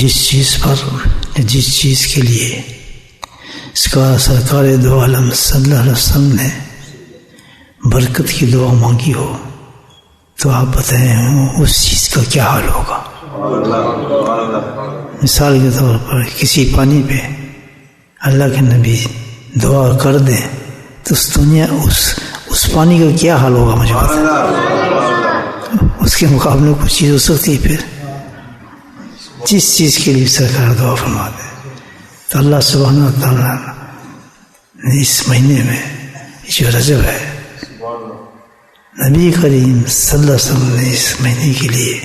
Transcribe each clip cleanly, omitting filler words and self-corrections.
جس چیز پر جس چیز کے لیے اس کا سرکار دو عالم صلی اللہ علیہ وسلم نے برکت کی دعا مانگی ہو تو آپ بتائیں اس چیز کا کیا حال ہوگا. مثال کے طور پر کسی پانی پہ اللہ کے نبی دعا کر دیں تو اس دنیا اس پانی کا کیا حال ہوگا مجھے بتائیں. اس کے مقابلے میں کچھ چیز ہو سکتی ہے. پھر جس چیز کے لیے سرکار دعا فرما دے تو اللہ سبحانہ تعالیٰ نے اس مہینے میں جو رجب ہے نبی کریم صلی اللہ علیہ وسلم نے اس مہینے کے لیے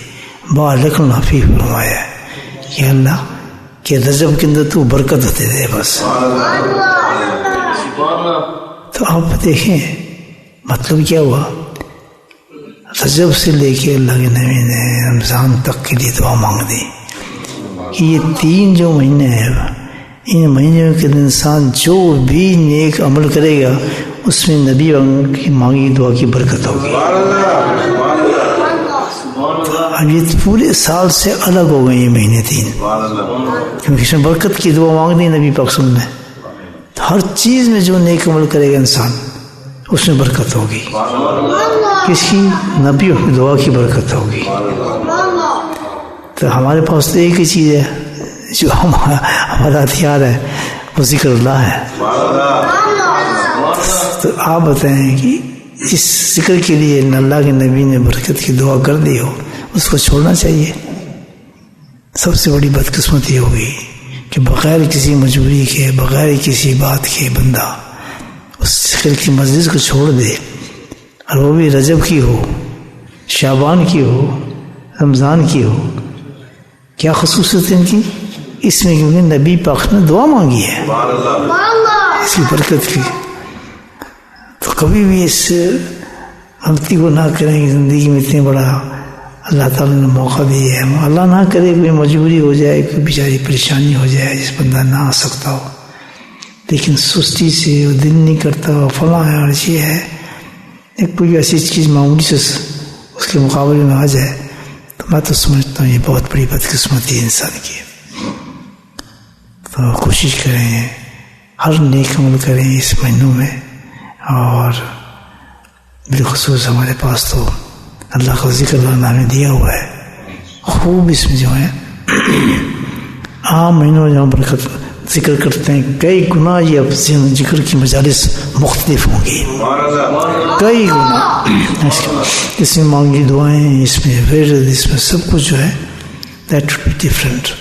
بالکل نافی فرمایا کہ اللہ کہ رجب کے اندر تو برکت ہوتے دے بس. تو آپ دیکھیں مطلب کیا ہوا. رجب سے لے کے اللہ کے نبی نے رمضان تک کے لیے دعا مانگ دی کہ یہ 3 جو مہینے ہیں ان مہینوں کے انسان جو بھی نیک عمل کرے گا اس میں نبی کی مانگی دعا کی برکت ہوگی. اب یہ پورے سال سے الگ ہو گئے یہ مہینے 3 کیونکہ اس میں برکت کی دعا مانگ دی نبی پاک صلی اللہ علیہ وسلم نے. ہر چیز میں جو نیک عمل کرے گا انسان اس میں برکت ہوگی. کس کی؟ نبی کی دعا کی برکت ہوگی. تو ہمارے پاس تو ایک ہی چیز ہے جو ہمارا ہتھیار ہے وہ ذکر اللہ ہے. تو آپ بتائیں کہ اس ذکر کے لیے اللہ کے نبی نے برکت کی دعا کر دی ہو اس کو چھوڑنا چاہیے. سب سے بڑی بدقسمتی ہوگی کہ بغیر کسی مجبوری کے بغیر کسی بات کے بندہ اس ذکر کی مجلس کو چھوڑ دے اور وہ بھی رجب کی ہو شعبان کی ہو رمضان کی ہو. کیا خصوصیت ان کی؟ اس میں کیونکہ نبی پاک نے دعا مانگی ہے اس کی برکت کی. تو کبھی بھی اس غلطی کو نہ کریں کہ زندگی میں اتنے بڑا اللہ تعالیٰ نے موقع دیا ہے. اللہ نہ کرے کوئی مجبوری ہو جائے کوئی بیچاری پریشانی ہو جائے جس بندہ نہ آ سکتا ہو لیکن سستی سے وہ دل نہیں کرتا فلاں ہے اور یہ ہے ایک کوئی ایسی چیز معمولی سے اس کے مقابلے میں آ جائے تو میں تو سمجھتا ہوں یہ بہت بڑی بدقسمتی ہے انسان کی. تو کوشش کریں ہر نیک عمل کریں اس مہینوں میں. اور بالخصوص ہمارے پاس تو اللہ کا ذکر اللہ نے دیا ہوا ہے خوب. اس میں جو ہے عام مہینوں میں جہاں برکت ذکر کرتے ہیں کئی گنا یہ اب ذکر کی مجالس مختلف ہوں گی کئی گنا. اس میں مانگی دعائیں اس میں ورد اس میں سب کچھ جو ہے دیٹ وڈ بی ڈفرینٹ.